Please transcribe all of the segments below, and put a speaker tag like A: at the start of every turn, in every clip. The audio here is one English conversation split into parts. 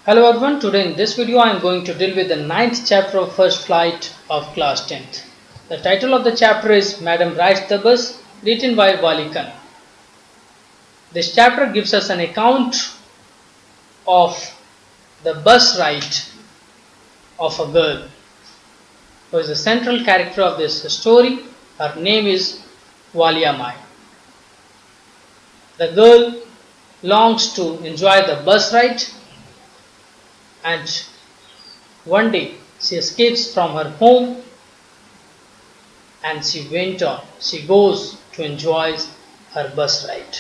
A: Hello everyone, today in this video I am going to deal with the 9th chapter of First Flight of class 10th. The title of the chapter is Madam Rides the Bus, written by Wali Khan. This chapter gives us an account of the bus ride of a girl who is the central character of this story. Her name is Walia Mai. The girl longs to enjoy the bus ride, and one day she escapes from her home and she goes to enjoy her bus ride.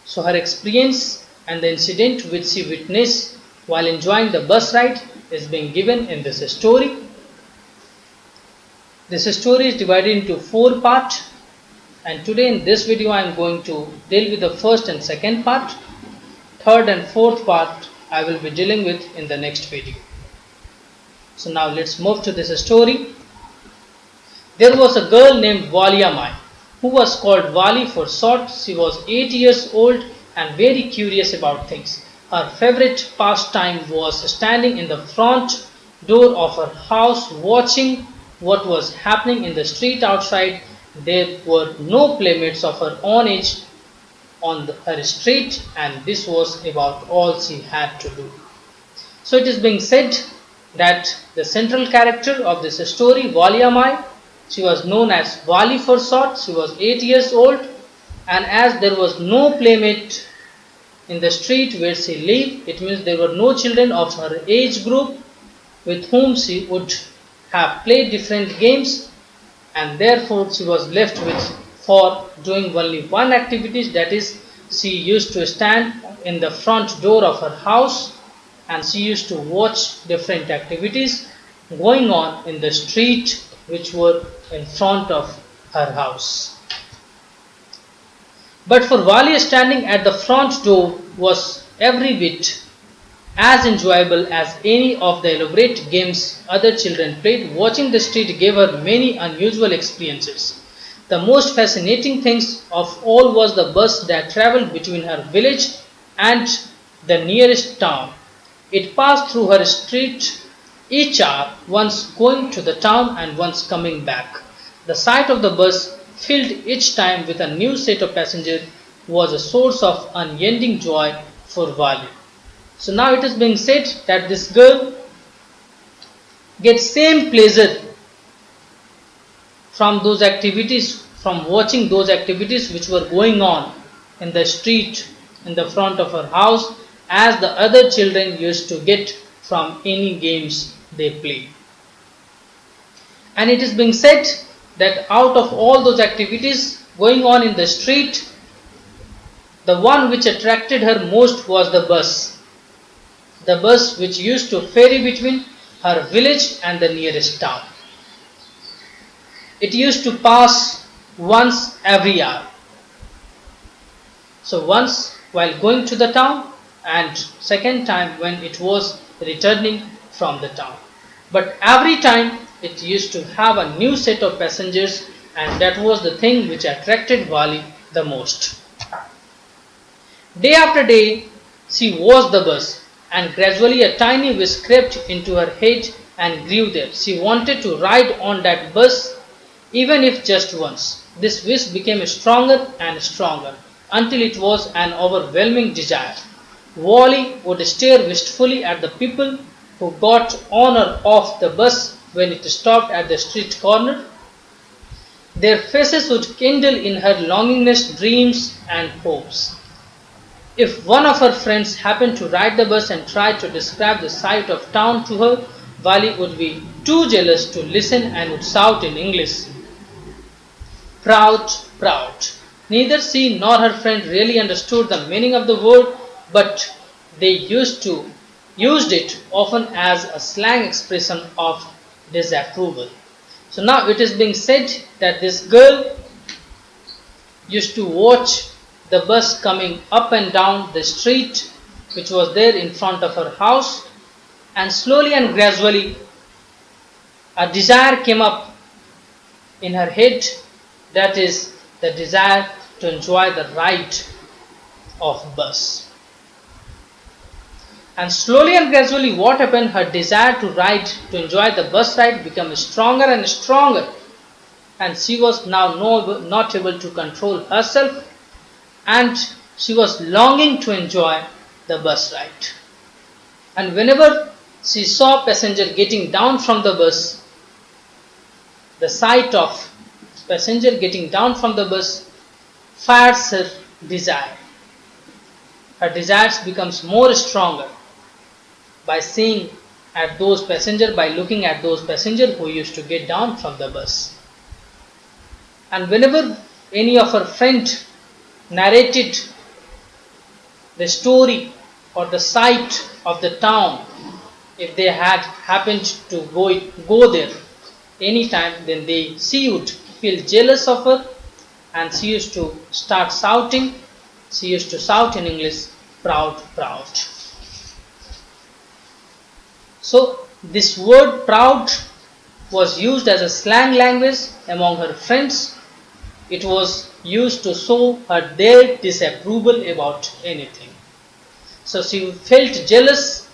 A: So her experience and the incident which she witnessed while enjoying the bus ride is being given in this story. This story is divided into 4 parts, and today in this video I am going to deal with the first and second part. Third and fourth part I will be dealing with in the next video. So now let's move to this story. There was a girl named Walia Mai who was called Wali for short. She was 8 years old and very curious about things. Her favorite pastime was standing in the front door of her house watching what was happening in the street outside. There were no playmates of her own age on her street, and this was about all she had to do. So it is being said that the central character of this story, Walia Mai, she was known as Wali for short. She was 8 years old, and as there was no playmate in the street where she lived, it means there were no children of her age group with whom she would have played different games, and therefore she was left with for doing only one activity, that is, she used to stand in the front door of her house and she used to watch different activities going on in the street which were in front of her house. But for Wali, standing at the front door was every bit as enjoyable as any of the elaborate games other children played. Watching the street gave her many unusual experiences. The most fascinating thing of all was the bus that travelled between her village and the nearest town. It passed through her street each hour, once going to the town and once coming back. The sight of the bus, filled each time with a new set of passengers, was a source of unending joy for Wali. So now it is being said that this girl gets same pleasure from those activities, from watching those activities which were going on in the street in the front of her house, as the other children used to get from any games they play. And it is being said that out of all those activities going on in the street, the one which attracted her most was the bus which used to ferry between her village and the nearest town. It used to pass once every hour. So once while going to the town, and second time when it was returning from the town. But every time it used to have a new set of passengers, and that was the thing which attracted Wali the most. Day after day she watched the bus, and gradually a tiny wish crept into her head and grew there. She wanted to ride on that bus, even if just once. This wish became stronger and stronger until it was an overwhelming desire. Wali would stare wistfully at the people who got on or off the bus when it stopped at the street corner. Their faces would kindle in her longingness, dreams and hopes. If one of her friends happened to ride the bus and tried to describe the sight of town to her, Wali would be too jealous to listen and would shout in English, "Proud, proud." Neither she nor her friend really understood the meaning of the word, but they used it often as a slang expression of disapproval. So now it is being said that this girl used to watch the bus coming up and down the street which was there in front of her house, and slowly and gradually a desire came up in her head, that is the desire to enjoy the ride of bus. And slowly and gradually what happened, her desire to ride, to enjoy the bus ride became stronger and stronger. And she was now not able to control herself, and she was longing to enjoy the bus ride. And whenever she saw passenger getting down from the bus, the sight of passenger getting down from the bus fires her desire. Her desires becomes more stronger by seeing at those passengers, by looking at those passengers who used to get down from the bus. And whenever any of her friends narrated the story or the sight of the town, if they had happened to go there anytime, then she would feel jealous of her, and she used to start shouting. She used to shout in English, proud, proud. So this word proud was used as a slang language among her friends. It was used to show her their disapproval about anything. So she felt jealous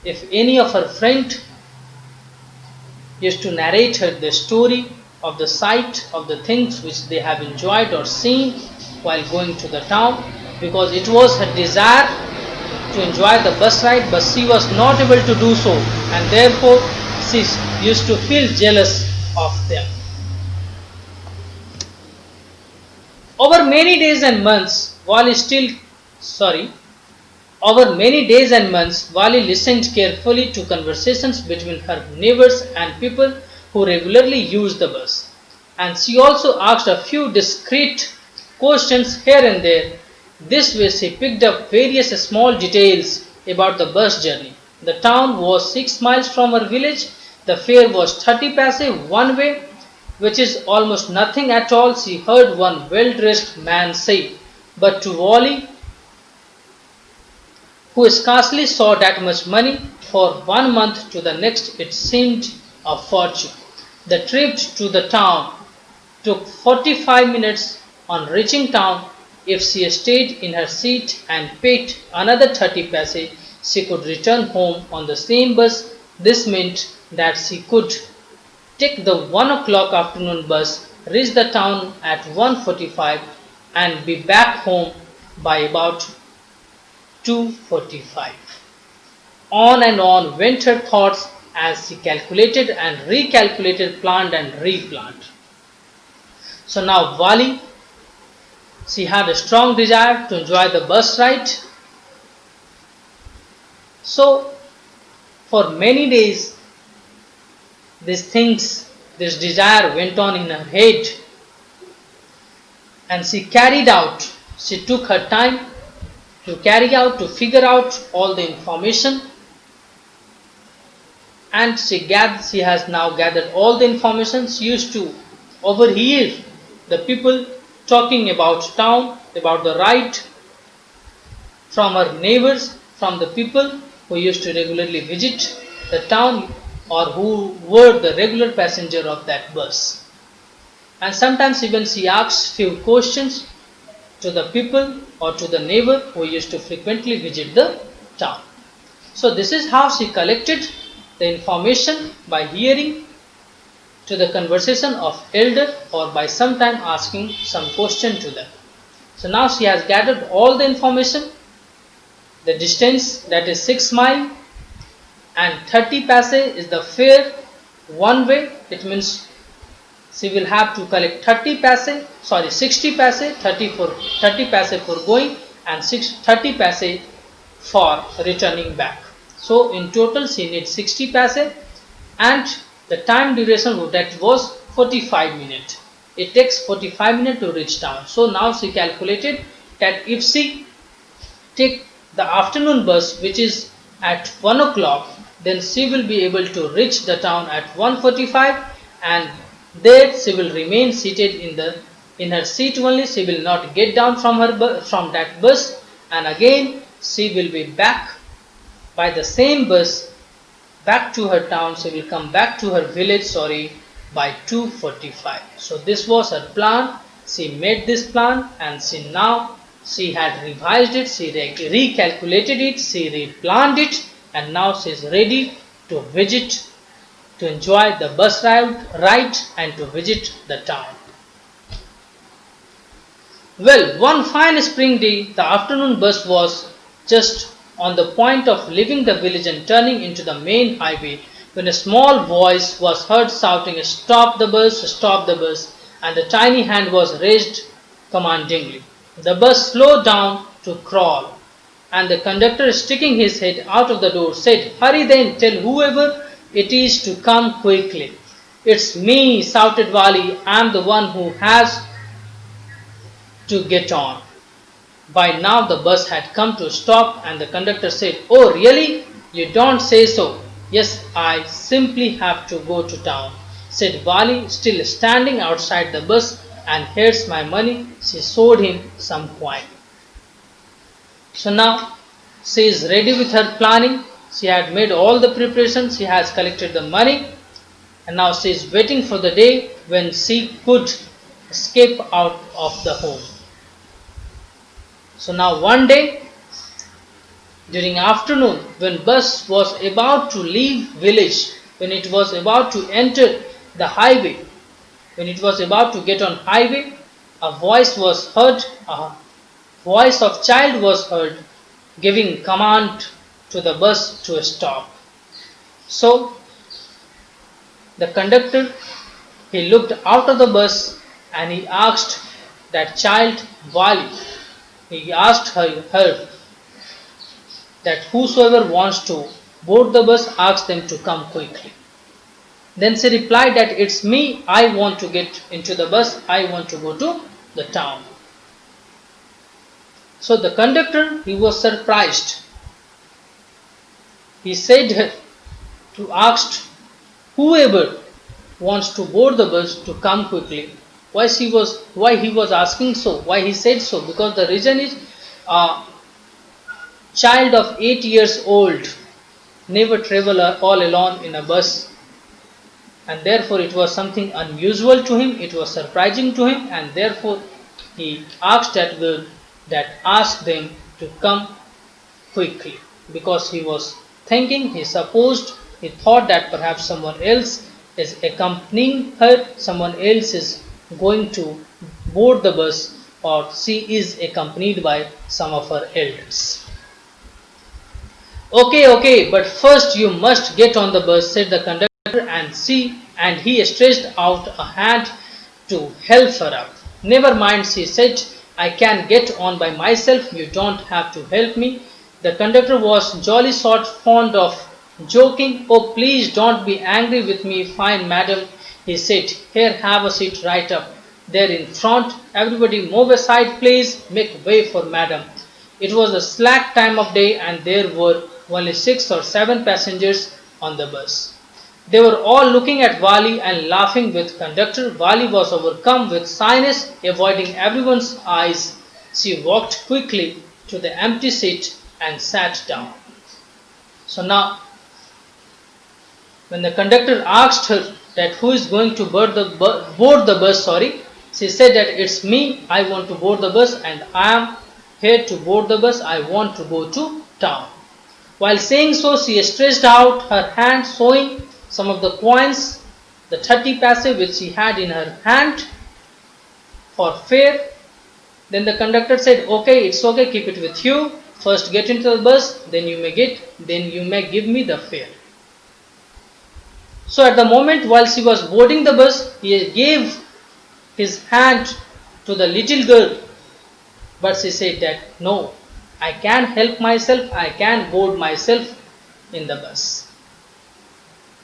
A: if any of her friends used to narrate her the story of the sight of the things which they have enjoyed or seen while going to the town, because it was her desire to enjoy the bus ride, but she was not able to do so, and therefore she used to feel jealous of them. Over many days and months, Wally listened carefully to conversations between her neighbors and people who regularly used the bus. And she also asked a few discreet questions here and there. This way she picked up various small details about the bus journey. The town was 6 miles from her village. The fare was 30 paise one way, which is almost nothing at all, she heard one well-dressed man say. But to Wally, who scarcely saw that much money, for 1 month to the next it seemed a fortune. The trip to the town took 45 minutes. On reaching town, if she stayed in her seat and paid another 30 paise, she could return home on the same bus. This meant that she could take the 1 o'clock afternoon bus, reach the town at 1:45 and be back home by about 2:45. On and on went her thoughts as she calculated and recalculated, planned and replanned. So now Wally, she had a strong desire to enjoy the bus ride. So for many days this desire went on in her head, and she took her time to figure out all the information, and she has now gathered all the information. She used to overhear the people talking about town, about the ride, from her neighbors, from the people who used to regularly visit the town or who were the regular passenger of that bus. And sometimes even she asked few questions to the people or to the neighbor who used to frequently visit the town. So this is how she collected the information, by hearing to the conversation of elder or by sometime asking some question to them. So now she has gathered all the information. The distance, that is 6 miles, and 30 paise is the fare one way. It means she will have to collect 60 paise, 30 paise for going and 30 paise for returning back. So in total she needs 60 paise, and the time duration that was 45 minutes. It takes 45 minutes to reach town. So now she calculated that if she take the afternoon bus, which is at 1 o'clock, then she will be able to reach the town at 1:45, and there she will remain seated in her seat only. She will not get down from that bus, and again she will be back by the same bus back to her town. She will come back to her village by 2:45. So this was her plan. She made this plan, and she now She had revised it, she recalculated it, she replanned it, and now she is ready to visit, to enjoy the bus ride and to visit the town. Well, one fine spring day, the afternoon bus was just on the point of leaving the village and turning into the main highway when a small voice was heard shouting, "Stop the bus," and a tiny hand was raised commandingly. The bus slowed down to crawl, and the conductor, sticking his head out of the door, said, "Hurry then, tell whoever it is to come quickly." "It's me," shouted Wali. "I'm the one who has to get on." By now the bus had come to a stop, and the conductor said, "Oh, really? You don't say so." "Yes, I simply have to go to town," said Wali, still standing outside the bus. "And here's my money." She showed him some coin. So now she is ready with her planning. She had made all the preparations. She has collected the money, and now she is waiting for the day when she could escape out of the home. So now one day during afternoon, when bus was about to leave village, when it was about to enter the highway, when it was about to get on highway, a voice was heard, a voice of child was heard giving command to the bus to stop. So the conductor, he looked out of the bus and he asked that child Wali, he asked her that whosoever wants to board the bus, ask them to come quickly. Then she replied that it's me, I want to get into the bus, I want to go to the town. So the conductor, he was surprised. He said to ask whoever wants to board the bus to come quickly. Why he was asking so? Why he said so? Because the reason is a child of 8 years old never travel all alone in a bus, and therefore it was something unusual to him, it was surprising to him, and therefore he asked that girl that ask them to come quickly, because he was thinking, he thought that perhaps someone else is accompanying her, someone else is going to board the bus, or she is accompanied by some of her elders. Okay, but first you must get on the bus, said the conductor, and he stretched out a hand to help her up. Never mind, she said, I can get on by myself, you don't have to help me. The conductor was jolly sort fond of joking. Oh, please don't be angry with me, fine madam, he said. Here, have a seat right up there in front. Everybody move aside, please. Make way for madam. It was a slack time of day and there were only 6 or 7 passengers on the bus. They were all looking at Wali and laughing with conductor. Wali was overcome with shyness, avoiding everyone's eyes. She walked quickly to the empty seat and sat down. So now, when the conductor asked her that who is going to board the bus, she said that it's me, I want to board the bus and I am here to board the bus, I want to go to town. While saying so, she stretched out her hand, showing some of the coins, the 30 paise which she had in her hand for fare. Then the conductor said, okay, it's okay, keep it with you. First get into the bus, then you may give me the fare. So at the moment while she was boarding the bus, he gave his hand to the little girl, but she said that no, I can help myself, I can board myself in the bus.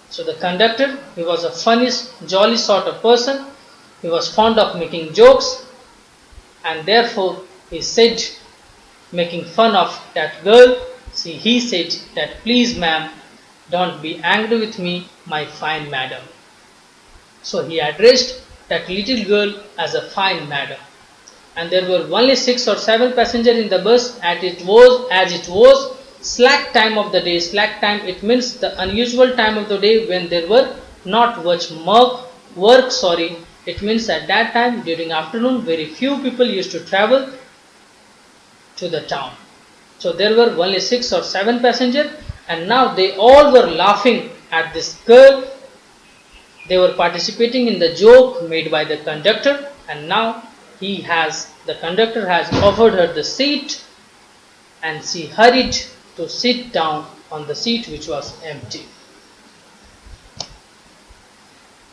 A: So the conductor, he was a funny, jolly sort of person. He was fond of making jokes, and therefore he said, making fun of that girl, he said that please ma'am, don't be angry with me, my fine madam. So he addressed that little girl as a fine madam. And there were only 6 or 7 passengers in the bus, as it was slack time of the day. Slack time, it means the unusual time of the day when there were not much work. It means at that time during afternoon very few people used to travel, to the town. So there were only 6 or 7 passengers, and now they all were laughing at this girl. They were participating in the joke made by the conductor, and now the conductor has offered her the seat, and she hurried to sit down on the seat which was empty.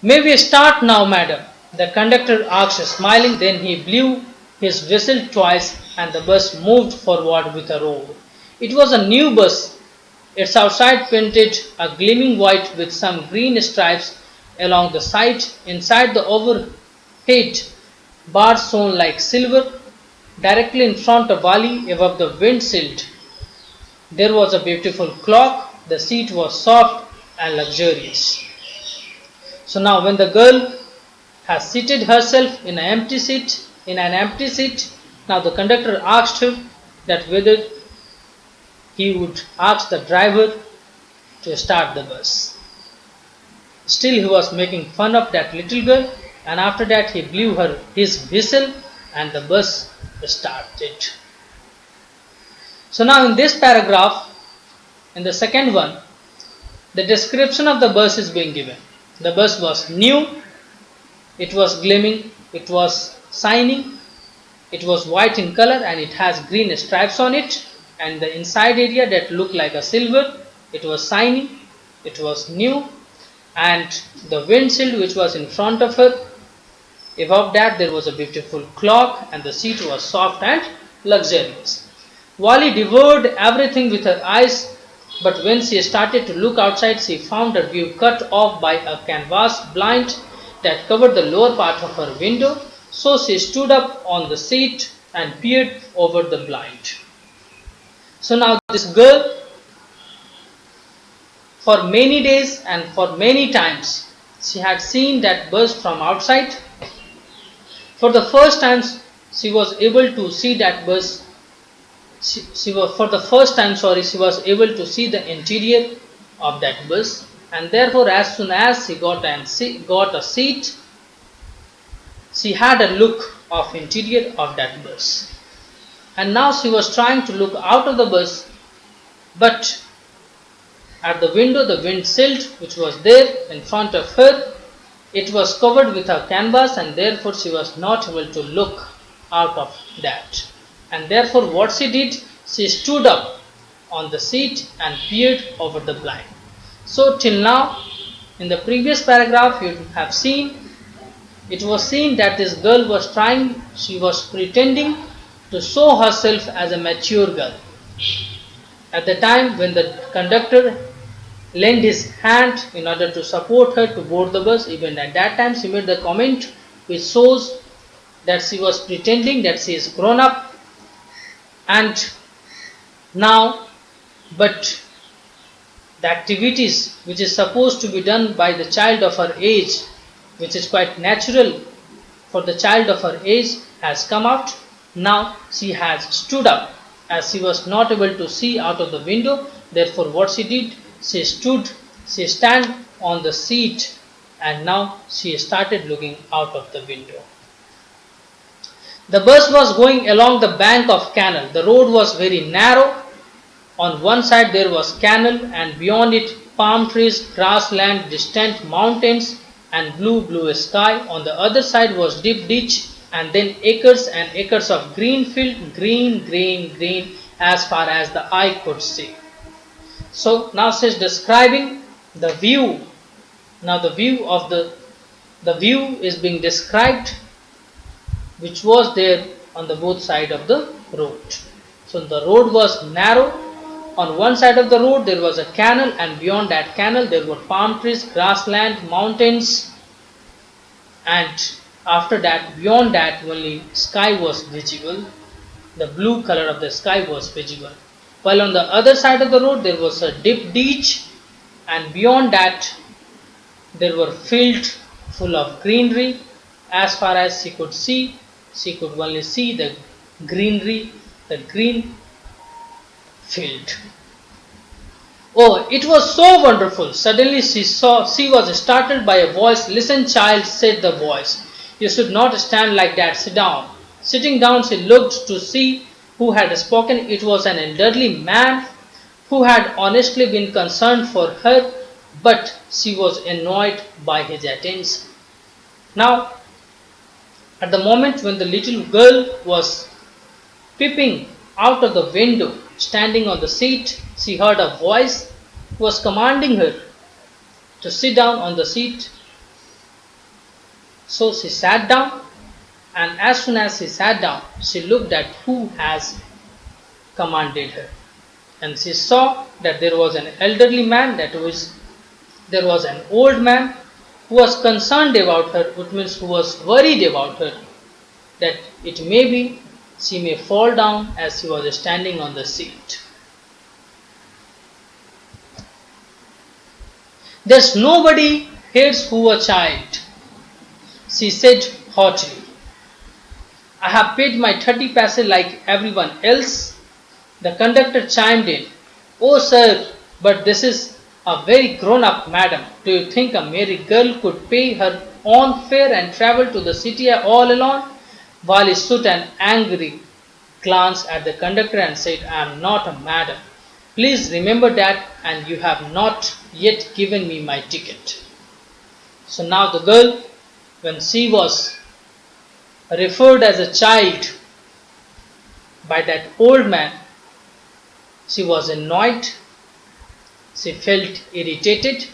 A: "May we start now, madam?" the conductor asked, smiling. Then he blew his whistle twice, and the bus moved forward with a roar. It was a new bus. Its outside painted a gleaming white with some green stripes along the side. Inside, the overhead bars shone like silver. Directly in front of Wally, above the windshield, there was a beautiful clock. The seat was soft and luxurious. So now when the girl has seated herself in an empty seat, now the conductor asked her that whether he would ask the driver to start the bus. Still he was making fun of that little girl, and after that he blew his whistle and the bus started. So now in this paragraph, in the second one, the description of the bus is being given. The bus was new, it was gleaming, it was shining, it was white in color, and it has green stripes on it, and the inside area that looked like a silver, it was shiny, it was new, and the windshield which was in front of her, above that there was a beautiful clock, and the seat was soft and luxurious. Wally devoured everything with her eyes, but when she started to look outside, she found her view cut off by a canvas blind that covered the lower part of her window. So she stood up on the seat and peered over the blind. So now this girl, for many days and for many times, she had seen that bus from outside. For the first time, she was able to see that bus. She was able to see the interior of that bus, and therefore as soon as she got a seat, she had a look of interior of that bus. And now she was trying to look out of the bus, but at the window, the windshield which was there in front of her, it was covered with a canvas, and therefore she was not able to look out of that. And therefore what she did, she stood up on the seat and peered over the blind. So till now, in the previous paragraph, you have seen, it was seen that this girl was she was pretending to show herself as a mature girl. At the time when the conductor lent his hand in order to support her to board the bus, even at that time she made the comment which shows that she was pretending that she is grown up. And now, but the activities which is supposed to be done by the child of her age, which is quite natural for the child of her age, has come out. Now she has stood up, as she was not able to see out of the window. Therefore what she did, she stand on the seat, and now she started looking out of the window. The bus was going along the bank of canal. The road was very narrow. On one side there was canal, and beyond it palm trees, grassland, distant mountains, and blue sky. On the other side was deep ditch, and then acres and acres of green field, green as far as the eye could see. So now she is describing the view. Now the view is being described, which was there on the both side of the road. So the road was narrow. On one side of the road there was a canal, and beyond that canal there were palm trees, grassland, mountains, and after that, beyond that, only sky was visible. The blue color of the sky was visible. While on the other side of the road there was a deep ditch, and beyond that there were fields full of greenery. As far as she could see, she could only see the greenery, the green field. Oh, it was so wonderful. Suddenly she was startled by a voice. "Listen, child," said the voice. "You should not stand like that. Sit down." Sitting down, she looked to see who had spoken. It was an elderly man who had honestly been concerned for her, but she was annoyed by his attention. Now, at the moment when the little girl was peeping out of the window, standing on the seat, she heard a voice was commanding her to sit down on the seat. So she sat down, and as soon as she sat down, she looked at who has commanded her. And she saw that there was an elderly man, there was an old man who was concerned about her, which means who was worried about her, that it may be she may fall down as she was standing on the seat. There's nobody here's who a child, she said haughtily. I have paid my 30 paise like everyone else. The conductor chimed in. Oh sir, but this is a very grown-up madam. Do you think a merry girl could pay her own fare and travel to the city all alone? Wali shot an angry glance at the conductor and said, I am not a madam. Please remember that, and you have not yet given me my ticket. So now the girl, when she was referred as a child by that old man, she was annoyed, she felt irritated,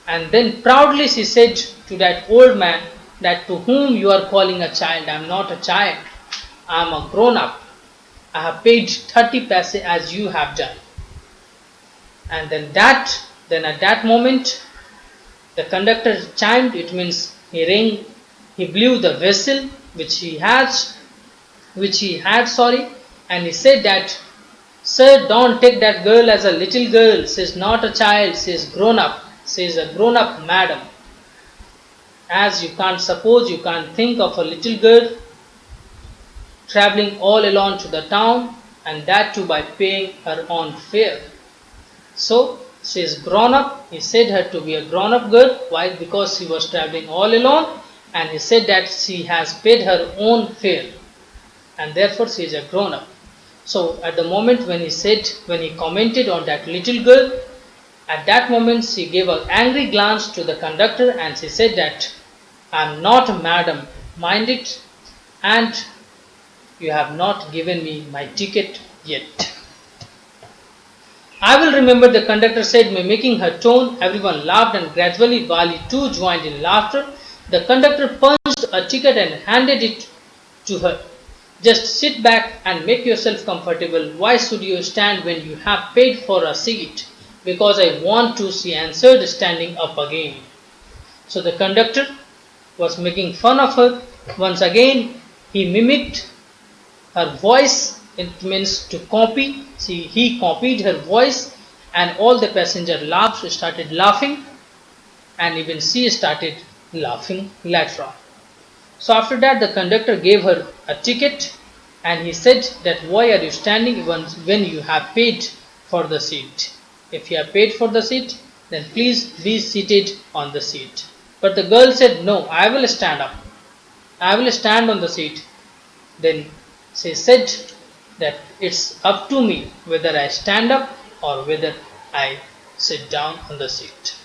A: and then proudly she said to that old man that to whom you are calling a child, I am not a child, I am a grown-up. I have paid 30 paise as you have done. And then at that moment, the conductor chimed, it means he blew the whistle which he had, and he said that, sir, don't take that girl as a little girl. She is not a child, she is grown up. She is a grown up madam. As you can't think of a little girl traveling all alone to the town, and that too by paying her own fare. So she is grown up. He said her to be a grown up girl. Why? Because she was traveling all alone, and he said that she has paid her own fare, and therefore she is a grown up. So at the moment when he commented on that little girl, at that moment she gave an angry glance to the conductor and she said that I am not a madam, mind it, and you have not given me my ticket yet. I will remember, the conductor said, mimicking her tone. Everyone laughed and gradually Wali too joined in laughter. The conductor punched a ticket and handed it to her. Just sit back and make yourself comfortable. Why should you stand when you have paid for a seat? Because I want to, she answered, standing up again. So the conductor was making fun of her. Once again, he mimicked her voice. It means to copy. He copied her voice, and all the passengers started laughing, and even she started laughing later on. So after that, the conductor gave her a ticket, and he said that why are you standing when you have paid for the seat? If you have paid for the seat, then please be seated on the seat. But the girl said, no, I will stand up. I will stand on the seat. Then she said that it's up to me whether I stand up or whether I sit down on the seat.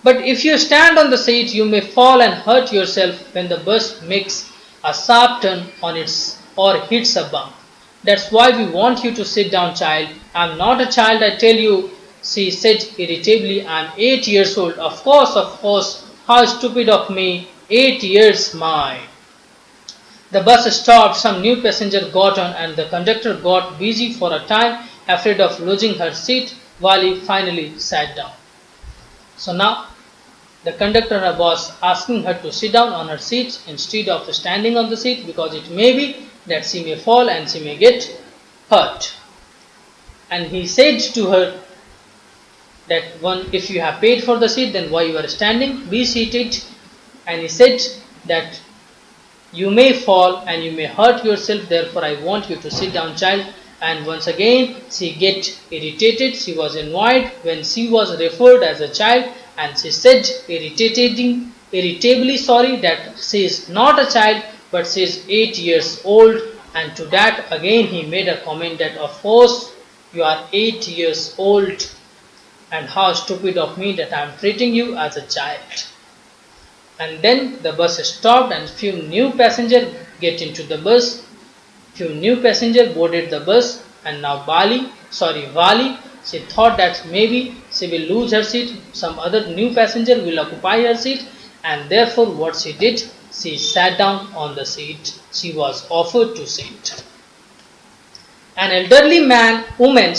A: But if you stand on the seat, you may fall and hurt yourself when the bus makes a sharp turn on its or hits a bump. That's why we want you to sit down, child. I'm not a child, I tell you, she said irritably. I'm 8 years old. Of course. How stupid of me. 8 years, my. The bus stopped, some new passenger got on, and the conductor got busy for a time, afraid of losing her seat. Wali finally sat down. So now the conductor was asking her to sit down on her seat instead of standing on the seat, because it may be that she may fall and she may get hurt. And he said to her that if you have paid for the seat, then why you are standing? Be seated. And he said that you may fall and you may hurt yourself, therefore I want you to sit down, child. And once again she get irritated. She was annoyed when she was referred as a child, and she said irritably that she is not a child, but she is 8 years old, and to that again he made a comment that of course you are 8 years old and how stupid of me that I am treating you as a child. And then the bus stopped and few new passengers get into the bus. Few new passengers boarded the bus, and now Vali, she thought that maybe she will lose her seat, some other new passenger will occupy her seat, and therefore what she did, she sat down on the seat she was offered to sit. An elderly woman,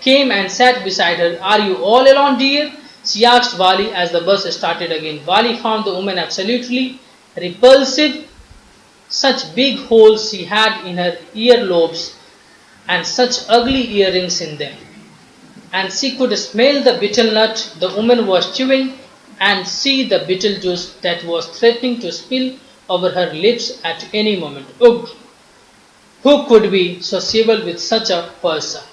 A: came and sat beside her. Are you all alone, dear? She asked Vali as the bus started again. Vali found the woman absolutely repulsive. Such big holes she had in her earlobes and such ugly earrings in them. And she could smell the betel nut the woman was chewing and see the betel juice that was threatening to spill over her lips at any moment. Ugh! Who could be sociable with such a person?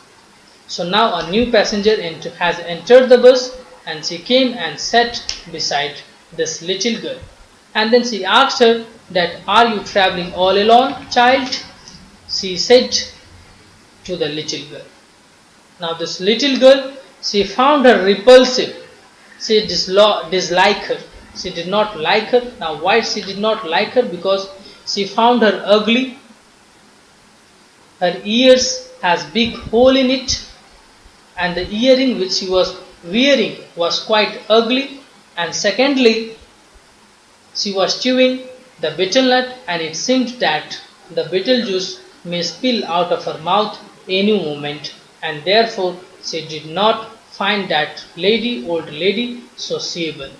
A: So now a new passenger has entered the bus, and she came and sat beside this little girl. And then she asked her that, are you traveling all alone, child? She said to the little girl. Now this little girl, she found her repulsive. She disliked her. She did not like her. Now why she did not like her? Because she found her ugly. Her ears has big hole in it, and the earring which she was wearing was quite ugly, and secondly she was chewing the betel nut, and it seemed that the betel juice may spill out of her mouth any moment, and therefore she did not find that old lady sociable.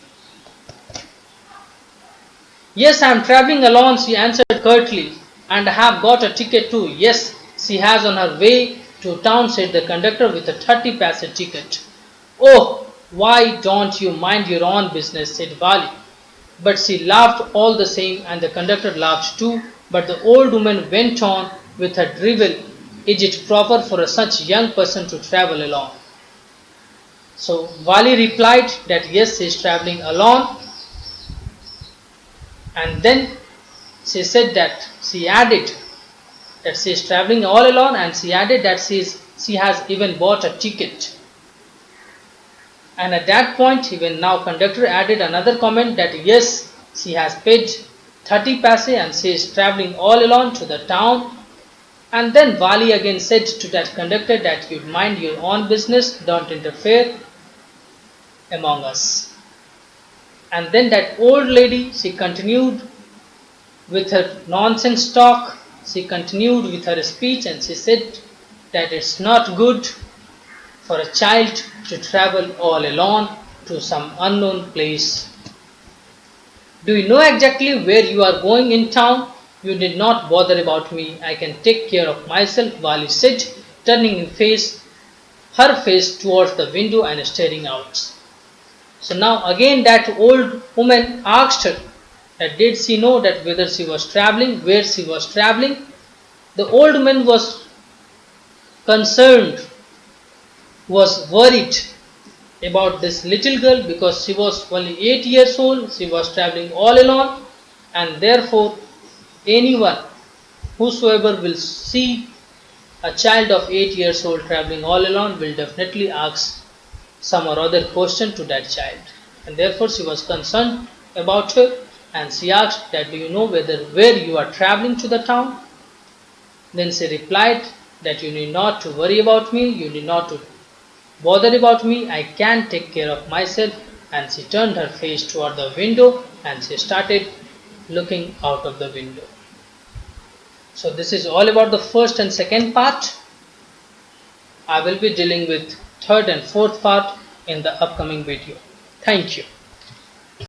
A: Yes, I am traveling alone, she answered curtly, and I have got a ticket too. Yes, she has on her way to town, said the conductor with a 30-paise ticket. Oh, why don't you mind your own business, said Vali. But she laughed all the same, and the conductor laughed too. But the old woman went on with her drivel. Is it proper for such a young person to travel alone? So Vali replied that yes, she is traveling alone. And then she said that she added that she is traveling all alone, and she added that she has even bought a ticket. And at that point, even now conductor added another comment that yes, she has paid 30 paise and she is traveling all alone to the town. And then Vali again said to that conductor that you mind your own business, don't interfere among us. And then that old lady, she continued with her nonsense talk. She continued with her speech, and she said that it's not good for a child to travel all alone to some unknown place. Do you know exactly where you are going in town? You need not bother about me. I can take care of myself, Vali said, turning her face towards the window and staring out. So now again that old woman asked her that did she know that whether she was traveling, where she was traveling. The old woman was concerned, was worried about this little girl because she was only 8 years old, she was traveling all alone, and therefore anyone, whosoever will see a child of 8 years old traveling all alone will definitely ask some or other question to that child, and therefore she was concerned about her, and she asked that do you know where you are traveling to the town? Then she replied that you need not to worry about me, you need not to bother about me, I can take care of myself. And she turned her face toward the window and she started looking out of the window. So this is all about the first and second part. I will be dealing with third and fourth part in the upcoming video. Thank you.